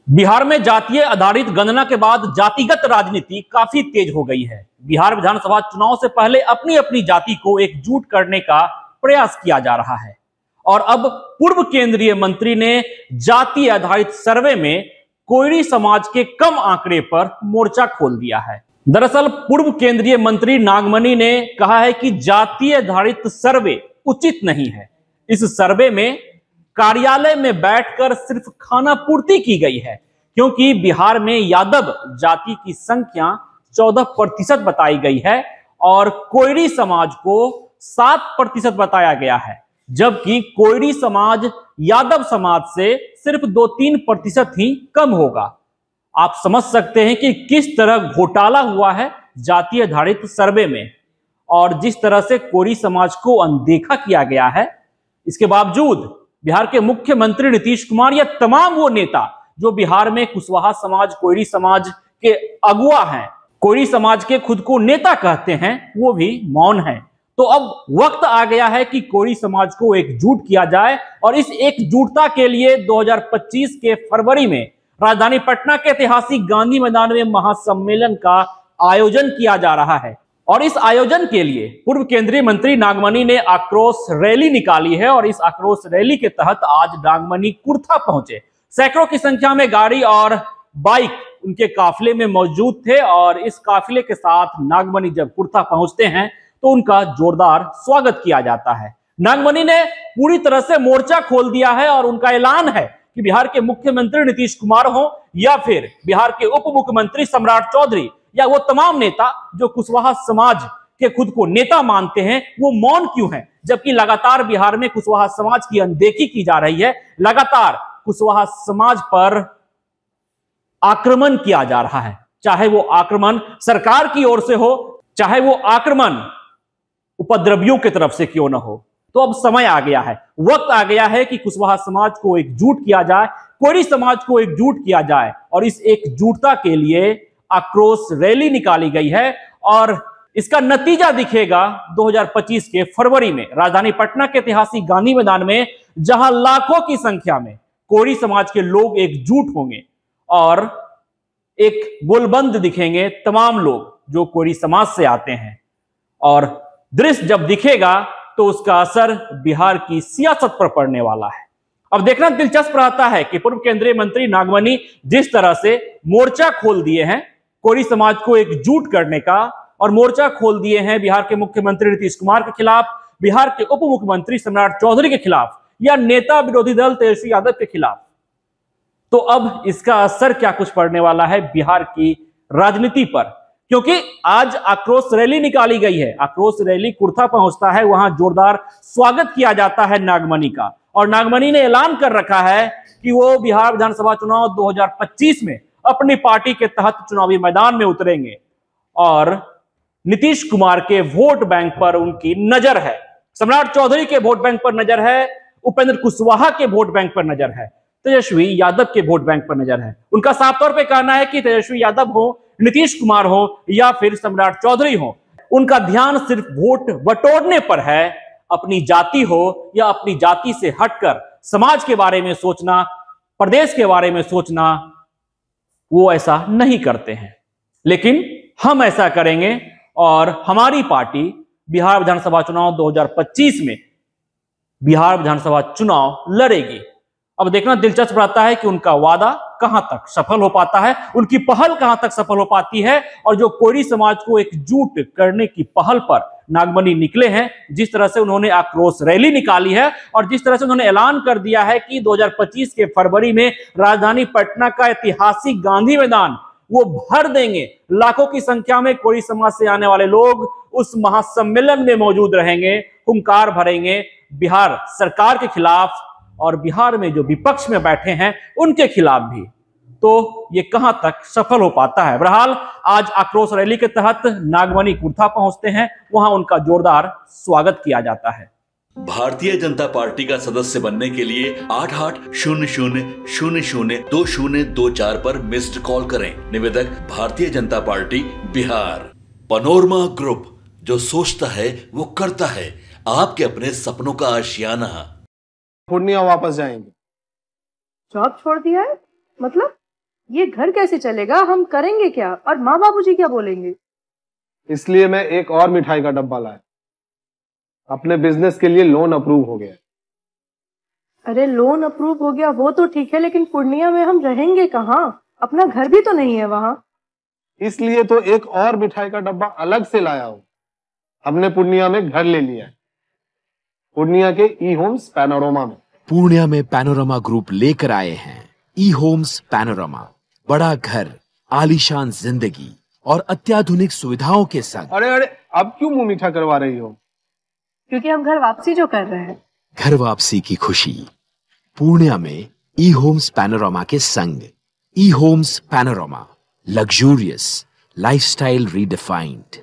बिहार में जातीय आधारित गणना के बाद जातिगत राजनीति काफी तेज हो गई है। बिहार विधानसभा चुनाव से पहले अपनी अपनी जाति को एकजुट करने का प्रयास किया जा रहा है और अब पूर्व केंद्रीय मंत्री ने जाति आधारित सर्वे में कोयरी समाज के कम आंकड़े पर मोर्चा खोल दिया है। दरअसल पूर्व केंद्रीय मंत्री नागमणि ने कहा है कि जातीय आधारित सर्वे उचित नहीं है। इस सर्वे में कार्यालय में बैठकर सिर्फ खाना पूर्ति की गई है, क्योंकि बिहार में यादव जाति की संख्या 14% बताई गई है और कोयरी समाज को 7% बताया गया है, जबकि कोयरी समाज यादव समाज से सिर्फ 2-3% ही कम होगा। आप समझ सकते हैं कि किस तरह घोटाला हुआ है जातीय आधारित सर्वे में और जिस तरह से कोयरी समाज को अनदेखा किया गया है। इसके बावजूद बिहार के मुख्यमंत्री नीतीश कुमार या तमाम वो नेता जो बिहार में कुशवाहा समाज, कोयरी समाज के अगुआ हैं, कोयरी समाज के खुद को नेता कहते हैं, वो भी मौन हैं। तो अब वक्त आ गया है कि कोयरी समाज को एकजुट किया जाए और इस एकजुटता के लिए 2025 के फरवरी में राजधानी पटना के ऐतिहासिक गांधी मैदान में महासम्मेलन का आयोजन किया जा रहा है। और इस आयोजन के लिए पूर्व केंद्रीय मंत्री नागमणि ने आक्रोश रैली निकाली है और इस आक्रोश रैली के तहत आज नागमणि कुर्था पहुंचे। सैकड़ों की संख्या में गाड़ी और बाइक उनके काफिले में मौजूद थे और इस काफिले के साथ नागमणि जब कुर्था पहुंचते हैं तो उनका जोरदार स्वागत किया जाता है। नागमणि ने पूरी तरह से मोर्चा खोल दिया है और उनका ऐलान है कि बिहार के मुख्यमंत्री नीतीश कुमार हो या फिर बिहार के उप मुख्यमंत्री सम्राट चौधरी या वो तमाम नेता जो कुशवाहा समाज के खुद को नेता मानते हैं, वो मौन क्यों हैं, जबकि लगातार बिहार में कुशवाहा समाज की अनदेखी की जा रही है। लगातार कुशवाहा समाज पर आक्रमण किया जा रहा है, चाहे वो आक्रमण सरकार की ओर से हो, चाहे वो आक्रमण उपद्रवियों की तरफ से क्यों ना हो। तो अब समय आ गया है, वक्त आ गया है कि कुशवाहा समाज को एकजुट किया जाए, कोयरी समाज को एकजुट किया जाए और इस एकजुटता के लिए आक्रोश रैली निकाली गई है और इसका नतीजा दिखेगा 2025 के फरवरी में राजधानी पटना के ऐतिहासिक गांधी मैदान में, जहां लाखों की संख्या में कोयरी समाज के लोग एकजुट होंगे और एक गोलबंद दिखेंगे तमाम लोग जो कोयरी समाज से आते हैं। और दृश्य जब दिखेगा तो उसका असर बिहार की सियासत पर पड़ने वाला है। अब देखना दिलचस्प रहता है कि पूर्व केंद्रीय मंत्री नागमणि जिस तरह से मोर्चा खोल दिए हैं कोयरी समाज को एकजुट करने का और मोर्चा खोल दिए हैं बिहार के मुख्यमंत्री नीतीश कुमार के खिलाफ, बिहार के उप मुख्यमंत्री सम्राट चौधरी के खिलाफ या नेता विरोधी दल तेजस्वी यादव के खिलाफ, तो अब इसका असर क्या कुछ पड़ने वाला है बिहार की राजनीति पर। क्योंकि आज आक्रोश रैली निकाली गई है, आक्रोश रैली कुर्था पहुंचता है, वहां जोरदार स्वागत किया जाता है नागमणि का और नागमणि ने ऐलान कर रखा है कि वो बिहार विधानसभा चुनाव 2025 में अपनी पार्टी के तहत चुनावी मैदान में उतरेंगे और नीतीश कुमार के वोट बैंक पर उनकी नजर है, सम्राट चौधरी के वोट बैंक पर नजर है, उपेंद्र कुशवाहा के वोट बैंक पर नजर है, तेजस्वी यादव के वोट बैंक पर नजर है। उनका साफ तौर पे कहना है कि तेजस्वी यादव हो, नीतीश कुमार हो या फिर सम्राट चौधरी हो, उनका ध्यान सिर्फ वोट बटोरने पर है। अपनी जाति हो या अपनी जाति से हटकर समाज के बारे में सोचना, प्रदेश के बारे में सोचना, वो ऐसा नहीं करते हैं। लेकिन हम ऐसा करेंगे और हमारी पार्टी बिहार विधानसभा चुनाव 2025 में बिहार विधानसभा चुनाव लड़ेगी। अब देखना दिलचस्प रहता है कि उनका वादा कहां तक सफल हो पाता है, उनकी पहल कहां तक सफल हो पाती है और जो कोयरी समाज को एकजुट करने की पहल पर नागमणि निकले हैं, जिस तरह से उन्होंने आक्रोश रैली निकाली है और जिस तरह से उन्होंने ऐलान कर दिया है कि 2025 के फरवरी में राजधानी पटना का ऐतिहासिक गांधी मैदान वो भर देंगे। लाखों की संख्या में कोयरी समाज से आने वाले लोग उस महासम्मेलन में मौजूद रहेंगे, हुंकार भरेंगे बिहार सरकार के खिलाफ और बिहार में जो विपक्ष में बैठे हैं उनके खिलाफ भी। तो ये कहां तक सफल हो पाता है। बहरहाल आज आक्रोश रैली के तहत नागमणि कुर्था पहुंचते हैं, वहां उनका जोरदार स्वागत किया जाता है। भारतीय जनता पार्टी का सदस्य बनने के लिए 8800002024 पर मिस्ड कॉल करें। निवेदक Bharatiya Janata party Bihar. Panorama group, जो सोचता है वो करता है। आपके अपने सपनों का आशियाना। पूर्णिया वापस जाएंगे। जॉब छोड़ दिया है मतलब? ये घर कैसे चलेगा, हम करेंगे क्या और माँ बाबूजी क्या बोलेंगे? इसलिए मैं एक और मिठाई का डब्बा लाया। अपने बिजनेस के लिए लोन अप्रूव हो गया। अरे लोन अप्रूव हो गया वो तो ठीक है, लेकिन पूर्णिया में हम रहेंगे कहाँ? अपना घर भी तो नहीं है वहां। इसलिए तो एक और मिठाई का डब्बा अलग से लाया हूं। हमने पूर्णिया में घर ले लिया है, पूर्णिया के ई होम्स पैनोरमा में। पूर्णिया में पैनोरमा ग्रुप लेकर आए हैं ई होम्स पैनोरमा। बड़ा घर, आलीशान जिंदगी और अत्याधुनिक सुविधाओं के संग। अरे अरे, अब क्यों मुंह मीठा करवा रही हो? क्योंकि हम घर वापसी जो कर रहे हैं। घर वापसी की खुशी पूर्णिया में ई होम्स पैनोरमा के संग। ई Homes Panorama, luxurious lifestyle redefined.